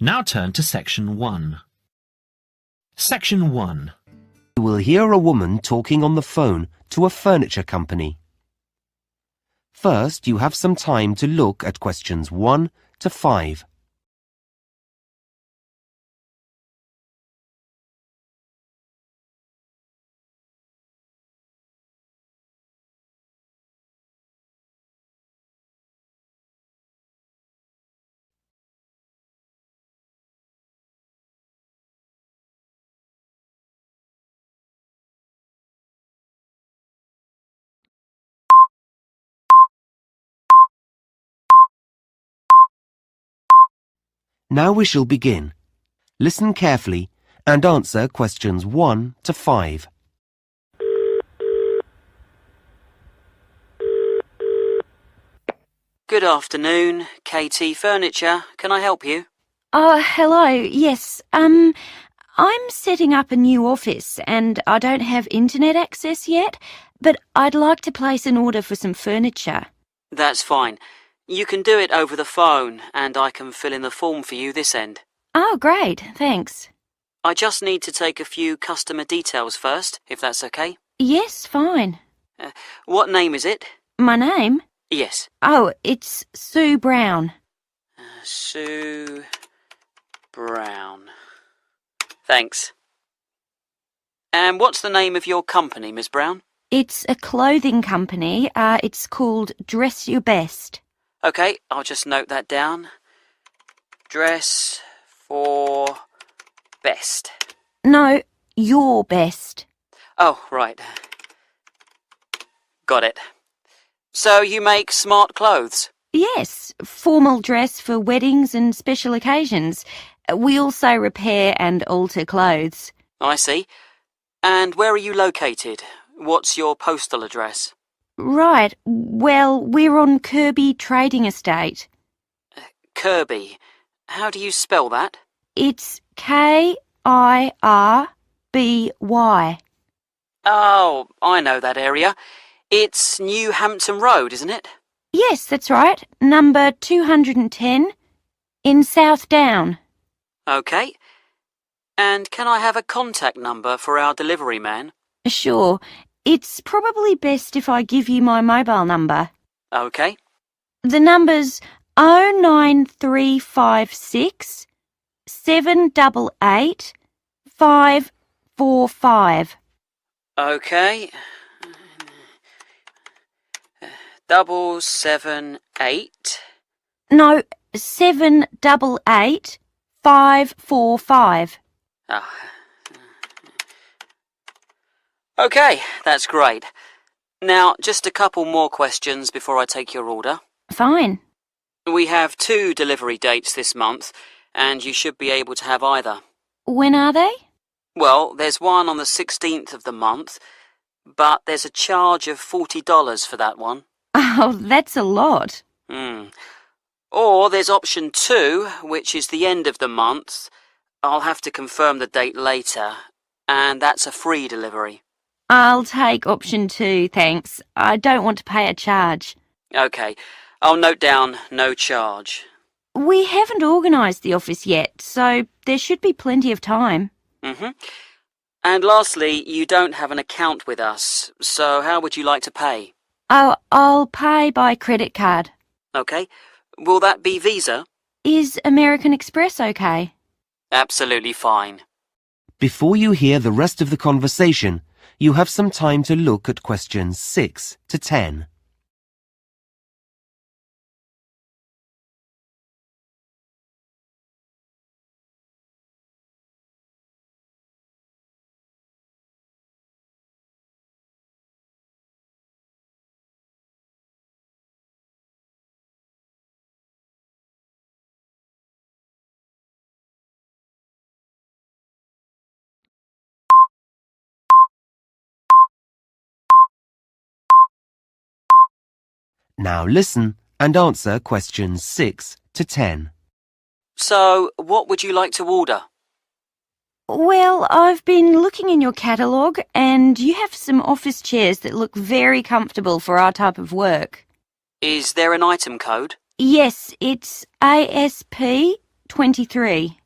Now turn to Section 1. Section 1. You will hear a woman talking on the phone to a furniture company. First, you have some time to look at questions 1 to 5. Now we shall begin. Listen carefully and answer questions 1 to 5. Good afternoon, KT Furniture. Can I help you? Hello. Yes. I'm setting up a new office and I don't have internet access yet, but I'd like to place an order for some furniture. That's fine. You can do it over the phone and I can fill in the form for you this end. Oh, great. Thanks. I just need to take a few customer details first, if that's okay. Yes, fine. What name is it? My name? Yes. Oh, it's Sue Brown. Sue Brown. Thanks. And what's the name of your company, Miss Brown? It's a clothing company. It's called Dress Your Best. Okay, I'll just note that down. Dress for best. No, Your Best. Oh, right. Got it. So you make smart clothes? Yes, formal dress for weddings and special occasions. We also repair and alter clothes. I see. And where are you located? What's your postal address? Right, well, we're on Kirby Trading Estate. Kirby. How do you spell that? It's Kirby. Oh, I know that area. It's New Hampton Road, isn't it? Yes, that's right. Number 210 in South Down. Okay. And can I have a contact number for our delivery man? Sure. It's probably best if I give you my mobile number. Okay. The number's 09356 788 545. Okay. 778. No, 788 545. Oh. Okay, that's great. Now, just a couple more questions before I take your order. Fine. We have 2 delivery dates this month, and you should be able to have either. When are they? Well, there's one on the 16th of the month, but there's a charge of $40 for that one. Oh, that's a lot. Or there's option 2, which is the end of the month. I'll have to confirm the date later, and that's a free delivery. I'll take option 2, thanks. I don't want to pay a charge. Okay, I'll note down no charge. We haven't organised the office yet, so there should be plenty of time. And lastly, you don't have an account with us, so how would you like to pay? Oh, I'll pay by credit card. Okay, will that be Visa? Is American Express okay? Absolutely fine. Before you hear the rest of the conversation, you have some time to look at questions 6 to 10. Now listen and answer questions 6 to 10. So, what would you like to order? Well, I've been looking in your catalogue and you have some office chairs that look very comfortable for our type of work. Is there an item code? Yes, it's ASP TX23.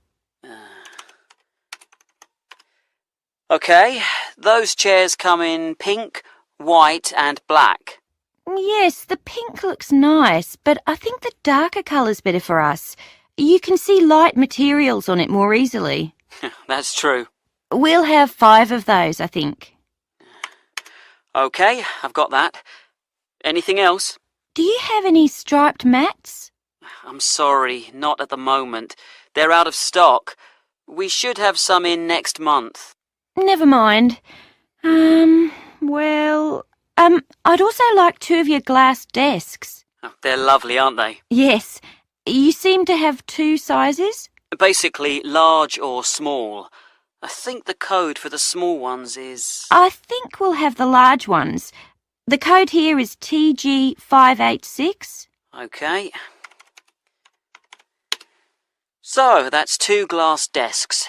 OK, those chairs come in pink, white and black. Yes, the pink looks nice, but I think the darker colour's better for us. You can see light materials on it more easily. That's true. We'll have 5 of those, I think. OK, I've got that. Anything else? Do you have any striped mats? I'm sorry, not at the moment. They're out of stock. We should have some in next month. Never mind. I'd also like 2 of your glass desks. Oh, they're lovely, aren't they? Yes. You seem to have 2 sizes? Basically, large or small. I think the code for the small ones is... I think we'll have the large ones. The code here is TG586. OK. So, that's 2 glass desks.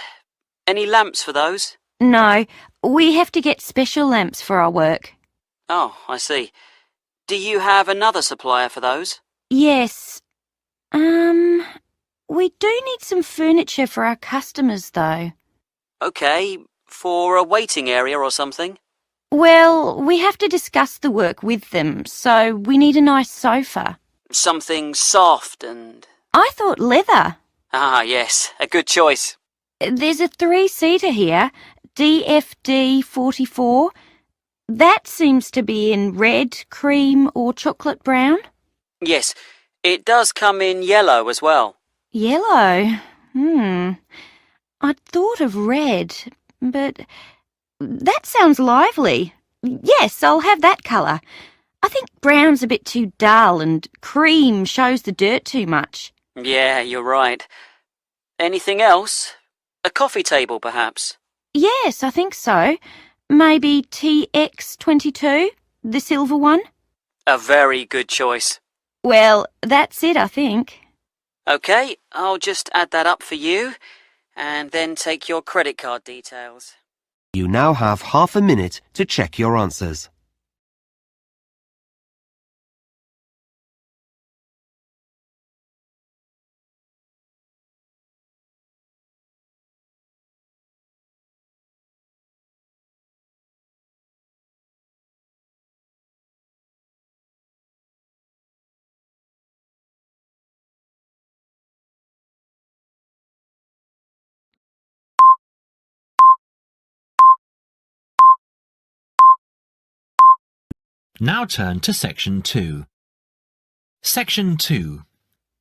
Any lamps for those? No, we have to get special lamps for our work. Oh, I see. Do you have another supplier for those? Yes. We do need some furniture for our customers, though. OK, for a waiting area or something? Well, we have to discuss the work with them, so we need a nice sofa. Something soft and... I thought leather. Ah, yes, a good choice. There's a 3-seater here, DFD 44. That seems to be in red, cream or chocolate brown. Yes, it does come in yellow as well. Yellow? I'd thought of red, but that sounds lively. Yes, I'll have that colour. I think brown's a bit too dull and cream shows the dirt too much. Yeah, you're right. Anything else? A coffee table, perhaps? Yes, I think so. Maybe TX22, the silver one? A very good choice. Well, that's it, I think. OK, I'll just add that up for you, and then take your credit card details. You now have half a minute to check your answers. Now turn to Section 2. Section 2.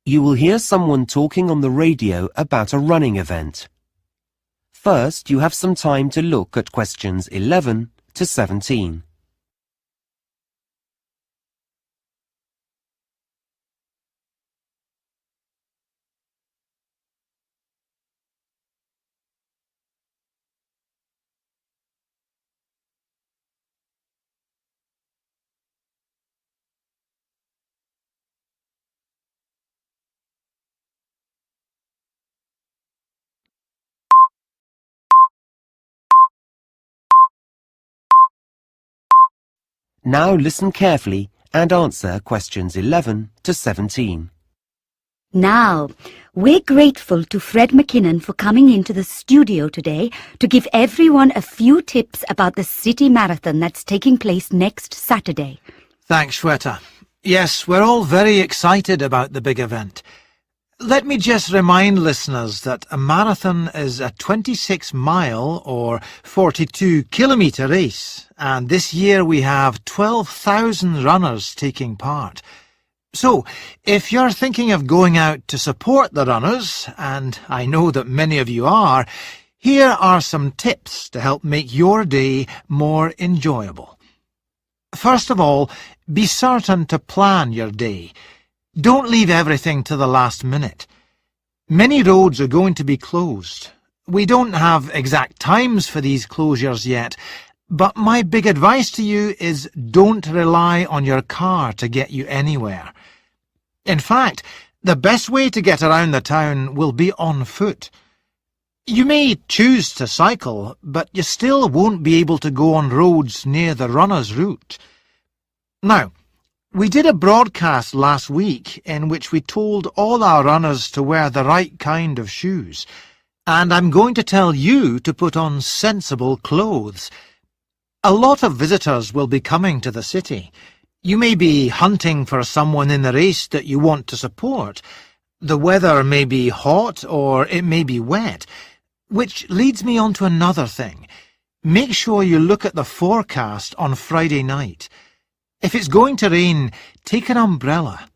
You will hear someone talking on the radio about a running event. First, you have some time to look at questions 11 to 17. Now listen carefully and answer questions 11 to 17. Now, we're grateful to Fred McKinnon for coming into the studio today to give everyone a few tips about the city marathon that's taking place next Saturday. Thanks, Shweta. Yes, we're all very excited about the big event. Let me just remind listeners that a marathon is a 26-mile or 42-kilometre race, and this year we have 12,000 runners taking part. So, if you're thinking of going out to support the runners, and I know that many of you are, here are some tips to help make your day more enjoyable. First of all, be certain to plan your day. Don't leave everything to the last minute. Many roads are going to be closed. We don't have exact times for these closures yet, but my big advice to you is don't rely on your car to get you anywhere. In fact, the best way to get around the town will be on foot. You may choose to cycle, but you still won't be able to go on roads near the runner's route. Now, We did a broadcast last week in which we told all our runners to wear the right kind of shoes, and I'm going to tell you to put on sensible clothes. A lot of visitors will be coming to the city. You may be hunting for someone in the race that you want to support. The weather may be hot or it may be wet, which leads me on to another thing. Make sure you look at the forecast on Friday night. If it's going to rain, take an umbrella.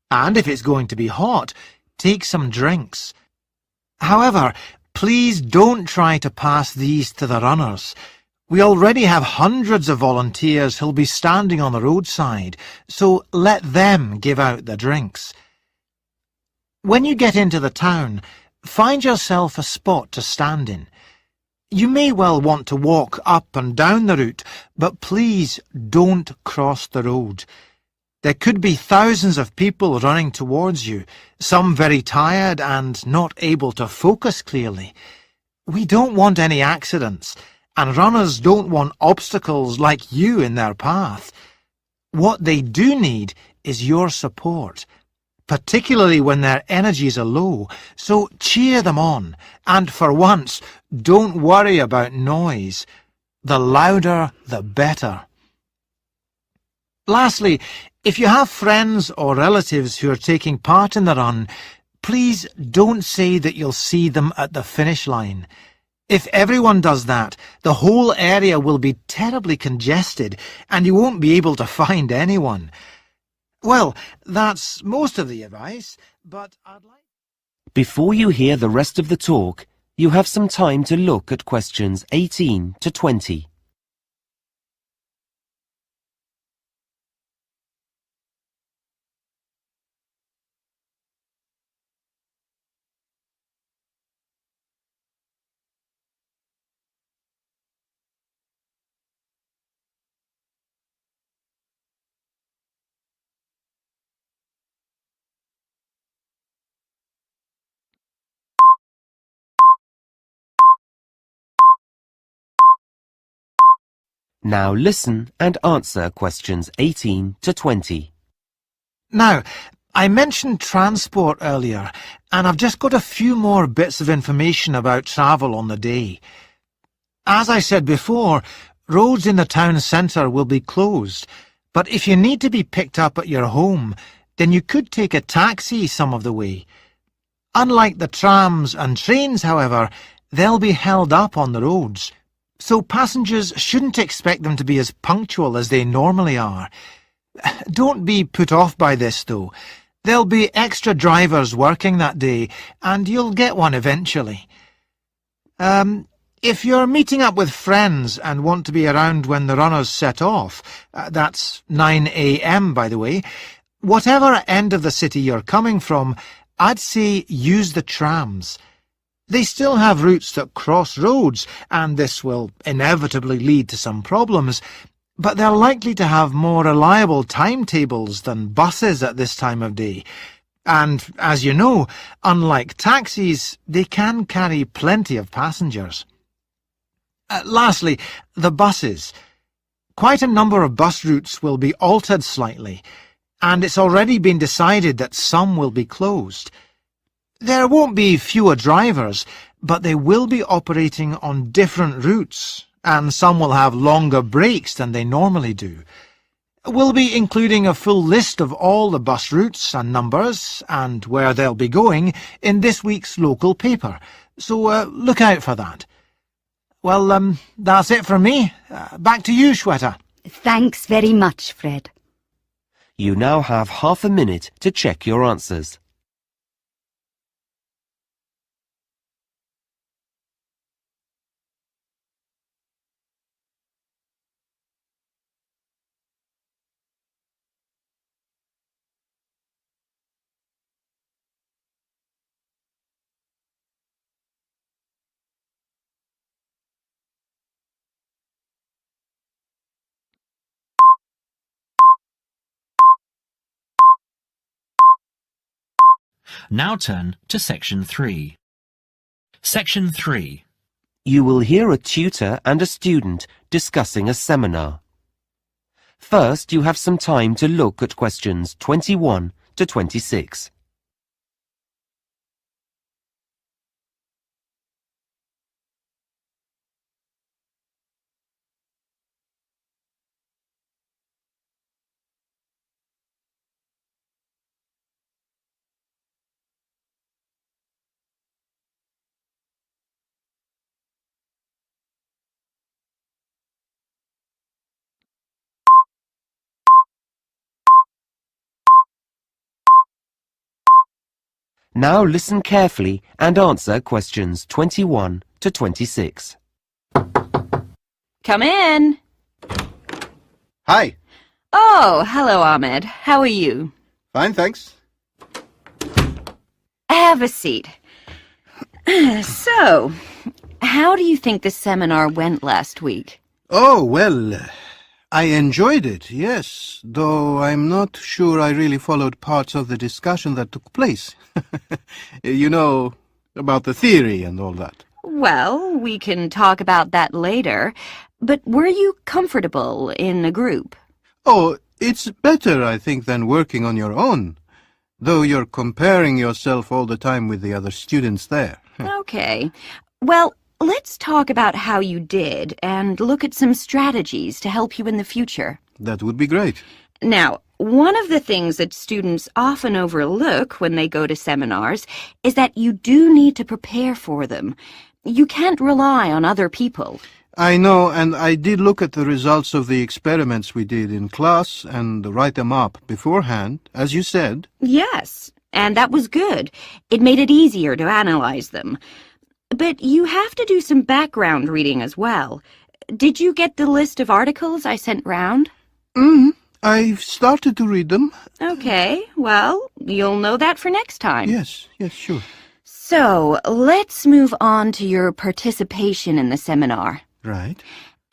And if it's going to be hot, take some drinks. However, please don't try to pass these to the runners. We already have hundreds of volunteers who'll be standing on the roadside, so let them give out the drinks. When you get into the town, find yourself a spot to stand in. You may well want to walk up and down the route, but please don't cross the road. There could be thousands of people running towards you, some very tired and not able to focus clearly. We don't want any accidents, and runners don't want obstacles like you in their path. What they do need is your support, particularly when their energies are low, so cheer them on, and for once, don't worry about noise. The louder, the better. Lastly, if you have friends or relatives who are taking part in the run, please don't say that you'll see them at the finish line. If everyone does that, the whole area will be terribly congested and you won't be able to find anyone. Well, that's most of the advice, but I'd like... Before you hear the rest of the talk, you have some time to look at questions 18 to 20. Now listen and answer questions 18 to 20. Now, I mentioned transport earlier, and I've just got a few more bits of information about travel on the day. As I said before, roads in the town centre will be closed, but if you need to be picked up at your home, then you could take a taxi some of the way. Unlike the trams and trains, however, they'll be held up on the roads, so passengers shouldn't expect them to be as punctual as they normally are. Don't be put off by this, though. There'll be extra drivers working that day, and you'll get one eventually. If you're meeting up with friends and want to be around when the runners set off, that's 9 a.m. by the way, whatever end of the city you're coming from, I'd say use the trams. They still have routes that cross roads, and this will inevitably lead to some problems, but they're likely to have more reliable timetables than buses at this time of day. And, as you know, unlike taxis, they can carry plenty of passengers. Lastly, the buses. Quite a number of bus routes will be altered slightly, and it's already been decided that some will be closed. There won't be fewer drivers, but they will be operating on different routes, and some will have longer breaks than they normally do. We'll be including a full list of all the bus routes and numbers, and where they'll be going, in this week's local paper, so look out for that. Well, that's it from me. Back to you, Shweta. Thanks very much, Fred. You now have half a minute to check your answers. Now turn to Section 3. Section 3. You will hear a tutor and a student discussing a seminar. First, you have some time to look at questions 21 to 26. Now listen carefully and answer questions 21 to 26. Come in. Hi. Oh, hello, Ahmed. How are you? Fine, thanks. Have a seat. So, how do you think the seminar went last week? Oh, well, I enjoyed it, yes, though I'm not sure I really followed parts of the discussion that took place. You know, about the theory and all that. Well, we can talk about that later. But were you comfortable in a group? Oh, it's better, I think, than working on your own, though you're comparing yourself all the time with the other students there. Okay. Well, let's talk about how you did and look at some strategies to help you in the future. That would be great. Now, one of the things that students often overlook when they go to seminars is that you do need to prepare for them. You can't rely on other people. I know, and I did look at the results of the experiments we did in class and write them up beforehand, as you said. Yes, and that was good. It made it easier to analyze them. But you have to do some background reading as well. Did you get the list of articles I sent round? I've started to read them. Okay, well, you'll know that for next time. Yes, sure. So, let's move on to your participation in the seminar. Right.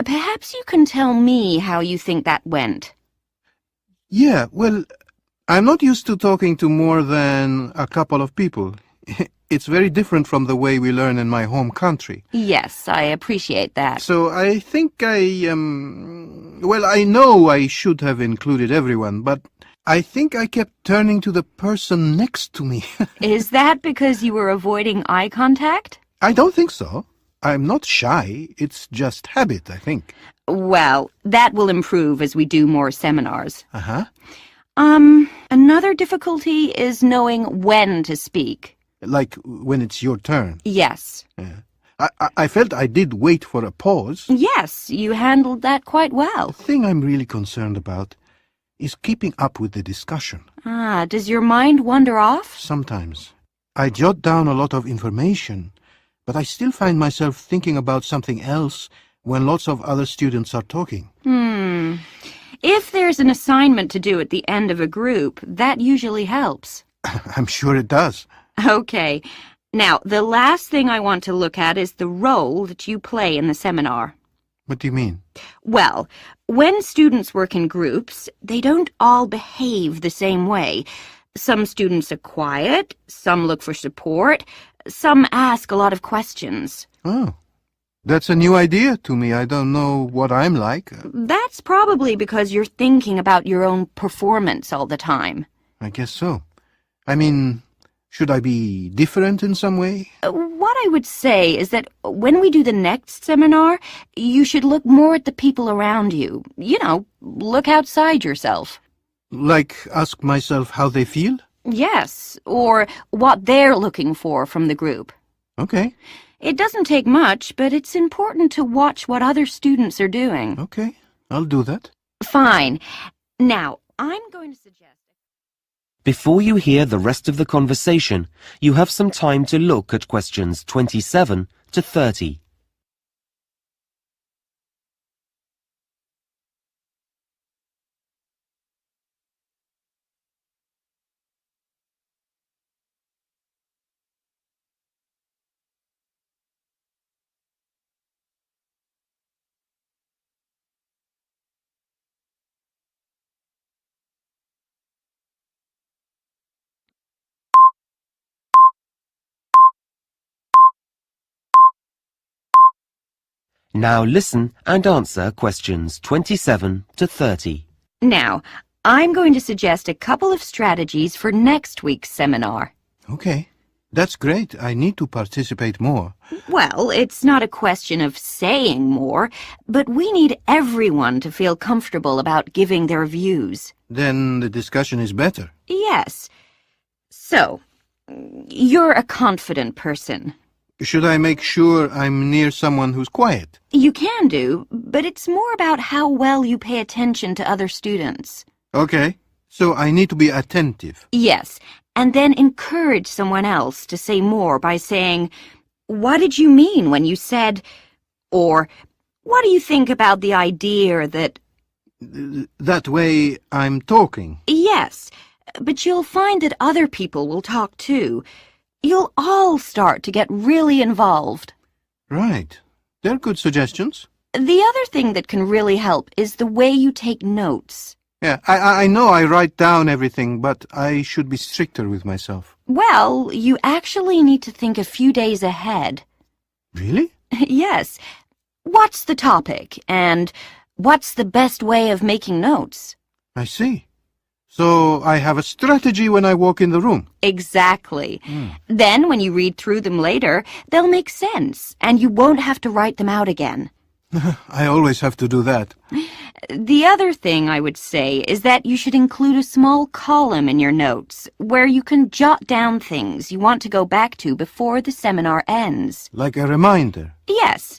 Perhaps you can tell me how you think that went. Yeah, well, I'm not used to talking to more than a couple of people. It's very different from the way we learn in my home country. Yes, I appreciate that. So I think well, I know I should have included everyone, but I think I kept turning to the person next to me. Is that because you were avoiding eye contact? I don't think so. I'm not shy. It's just habit, I think. Well, that will improve as we do more seminars. Uh-huh. Another difficulty is knowing when to speak. Like when it's your turn. Yes. Yeah. I felt I did wait for a pause. Yes, you handled that quite well. The thing I'm really concerned about is keeping up with the discussion. Does your mind wander off? Sometimes. I jot down a lot of information, but I still find myself thinking about something else when lots of other students are talking. If there's an assignment to do at the end of a group, that usually helps. I'm sure it does. Okay. Now, the last thing I want to look at is the role that you play in the seminar. What do you mean? Well, when students work in groups, they don't all behave the same way. Some students are quiet, some look for support, some ask a lot of questions. Oh, that's a new idea to me. I don't know what I'm like. That's probably because you're thinking about your own performance all the time. I guess so. I mean, should I be different in some way? What I would say is that when we do the next seminar, you should look more at the people around you. You know, look outside yourself. Like ask myself how they feel? Yes, or what they're looking for from the group. Okay. It doesn't take much, but it's important to watch what other students are doing. Okay, I'll do that. Fine. Now, I'm going to suggest... Before you hear the rest of the conversation, you have some time to look at questions 27 to 30. Now listen and answer questions 27 to 30. Now, I'm going to suggest a couple of strategies for next week's seminar. Okay. That's great. I need to participate more. Well, it's not a question of saying more, but we need everyone to feel comfortable about giving their views. Then the discussion is better. Yes. So, you're a confident person. Should I make sure I'm near someone who's quiet? You can do, but it's more about how well you pay attention to other students. Okay. So I need to be attentive. Yes, and then encourage someone else to say more by saying, "What did you mean when you said," or "What do you think about the idea that..." That way I'm talking. Yes, but you'll find that other people will talk too. You'll all start to get really involved. Right. They're good suggestions. The other thing that can really help is the way you take notes. Yeah, I know I write down everything, but I should be stricter with myself. Well, you actually need to think a few days ahead. Really? Yes. What's the topic, and what's the best way of making notes? I see. So I have a strategy when I walk in the room. Exactly. Then when you read through them later, they'll make sense, and you won't have to write them out again. I always have to do that. The other thing I would say is that you should include a small column in your notes where you can jot down things you want to go back to before the seminar ends. Like a reminder. Yes.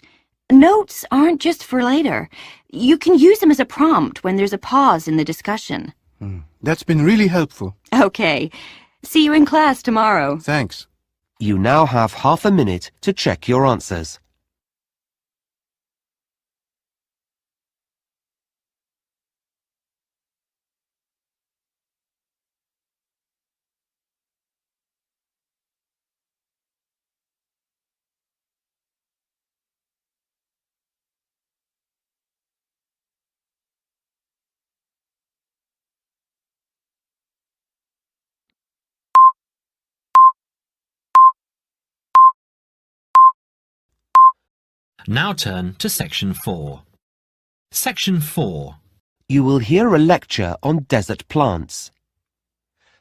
Notes aren't just for later. You can use them as a prompt when there's a pause in the discussion. That's been really helpful. Okay. See you in class tomorrow. Thanks. You now have half a minute to check your answers. Now turn to Section 4. Section 4. You will hear a lecture on desert plants.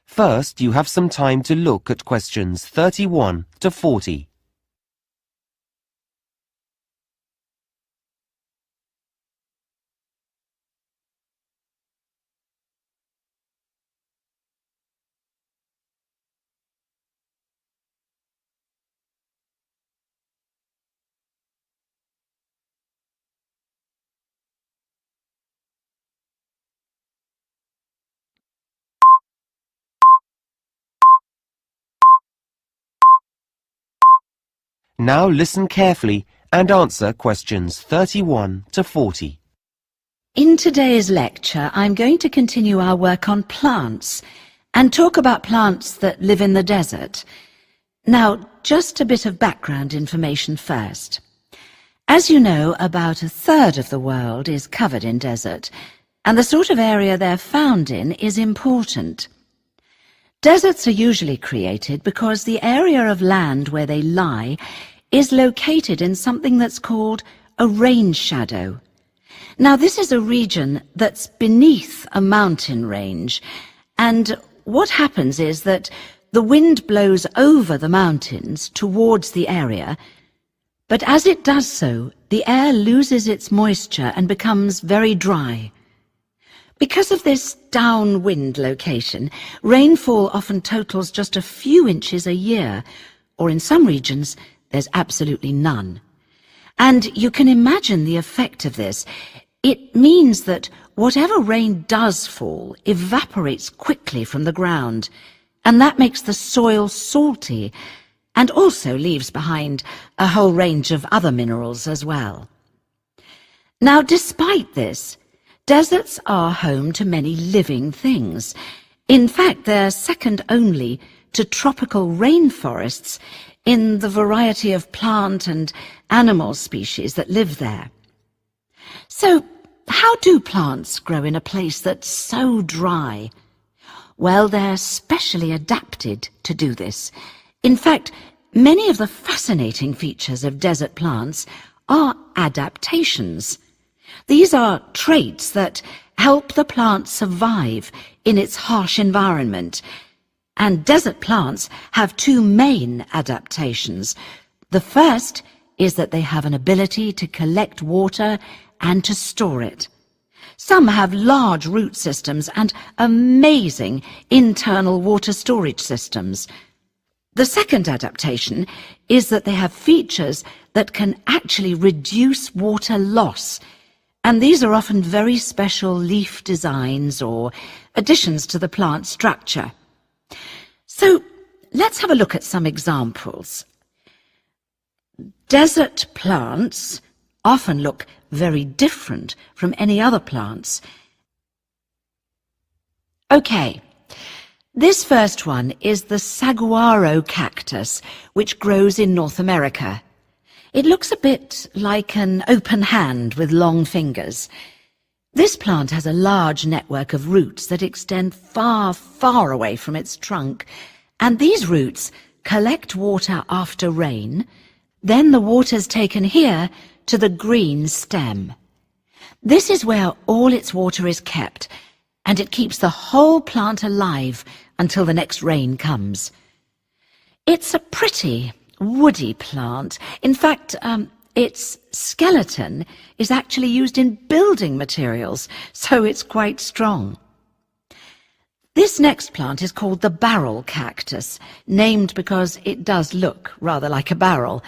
First, you have some time to look at questions 31 to 40. Now listen carefully and answer questions 31 to 40. In today's lecture, I'm going to continue our work on plants and talk about plants that live in the desert. Now, just a bit of background information first. As you know, about a third of the world is covered in desert, and the sort of area they're found in is important. Deserts are usually created because the area of land where they lie is located in something that's called a rain shadow. Now, this is a region that's beneath a mountain range, and what happens is that the wind blows over the mountains towards the area, but as it does so, the air loses its moisture and becomes very dry. Because of this downwind location, rainfall often totals just a few inches a year, or in some regions, there's absolutely none. And you can imagine the effect of this. It means that whatever rain does fall evaporates quickly from the ground, and that makes the soil salty, and also leaves behind a whole range of other minerals as well. Now, despite this, deserts are home to many living things. In fact, they're second only to tropical rainforests in the variety of plant and animal species that live there. So, how do plants grow in a place that's so dry? Well, they're specially adapted to do this. In fact, many of the fascinating features of desert plants are adaptations. These are traits that help the plant survive in its harsh environment. And desert plants have two main adaptations. The first is that they have an ability to collect water and to store it. Some have large root systems and amazing internal water storage systems. The second adaptation is that they have features that can actually reduce water loss, and these are often very special leaf designs or additions to the plant structure. So let's have a look at some examples. Desert plants often look very different from any other plants. Okay, this first one is the saguaro cactus, which grows in North America. It looks a bit like an open hand with long fingers. This plant has a large network of roots that extend far, far away from its trunk, and these roots collect water after rain. Then the water's taken here to the green stem. This is where all its water is kept, and it keeps the whole plant alive until the next rain comes. It's a pretty, woody plant. In fact, its skeleton is actually used in building materials, so it's quite strong. This next plant is called the barrel cactus, named because it does look rather like a barrel.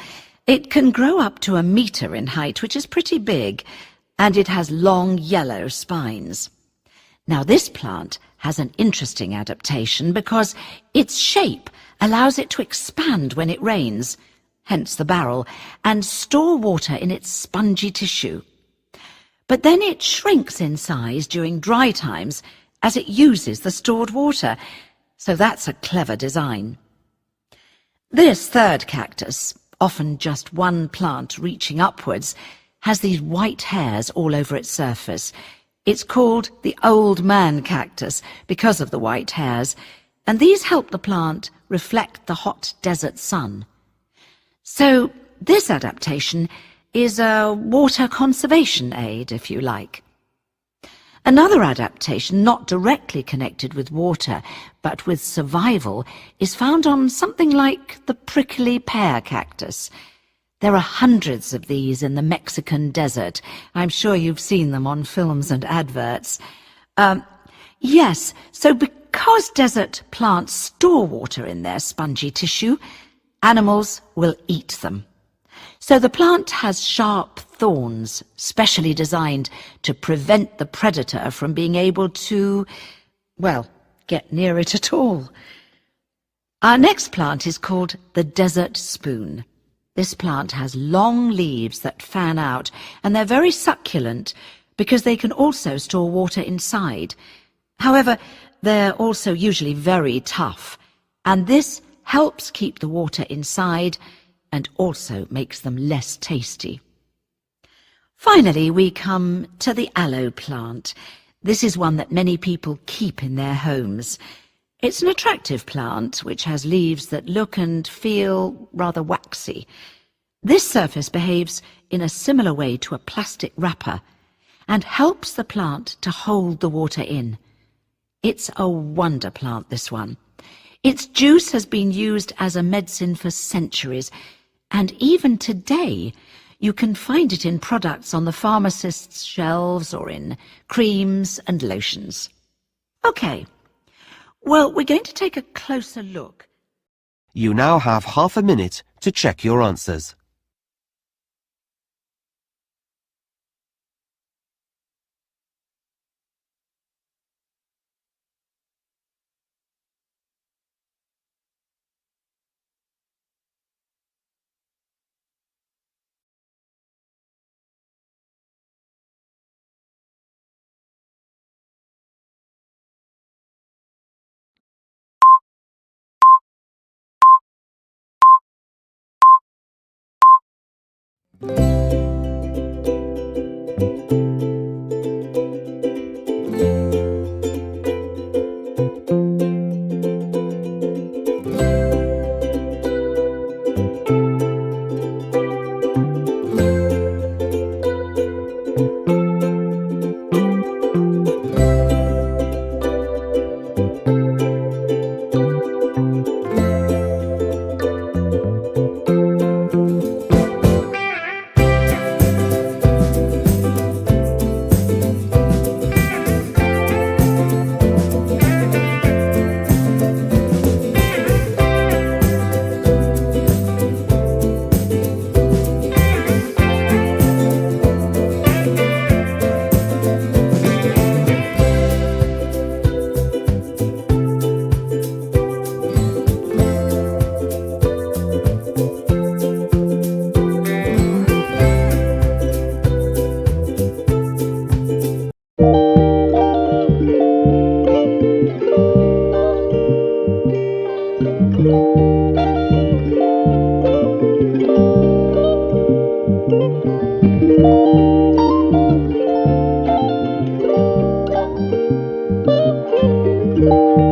It can grow up to 1 meter in height, which is pretty big, and it has long yellow spines. Now, this plant has an interesting adaptation because its shape allows it to expand when it rains, hence the barrel, and store water in its spongy tissue. But then it shrinks in size during dry times as it uses the stored water, so that's a clever design. This third cactus, often just one plant reaching upwards, has these white hairs all over its surface. It's called the old man cactus because of the white hairs, and these help the plant reflect the hot desert sun. So this adaptation is a water conservation aid, if you like. Another adaptation, not directly connected with water, but with survival, is found on something like the prickly pear cactus. There are hundreds of these in the Mexican desert. I'm sure you've seen them on films and adverts. Yes, so because desert plants store water in their spongy tissue, animals will eat them. So the plant has sharp thorns, specially designed to prevent the predator from being able to, well, get near it at all. Our next plant is called the desert spoon. This plant has long leaves that fan out, and they're very succulent because they can also store water inside. However, they're also usually very tough, and this helps keep the water inside and also makes them less tasty. Finally, we come to the aloe plant. This is one that many people keep in their homes. It's an attractive plant which has leaves that look and feel rather waxy. This surface behaves in a similar way to a plastic wrapper and helps the plant to hold the water in. It's a wonder plant, this one. Its juice has been used as a medicine for centuries, and even today you can find it in products on the pharmacist's shelves or in creams and lotions. Okay, well, we're going to take a closer look. You now have half a minute to check your answers. you.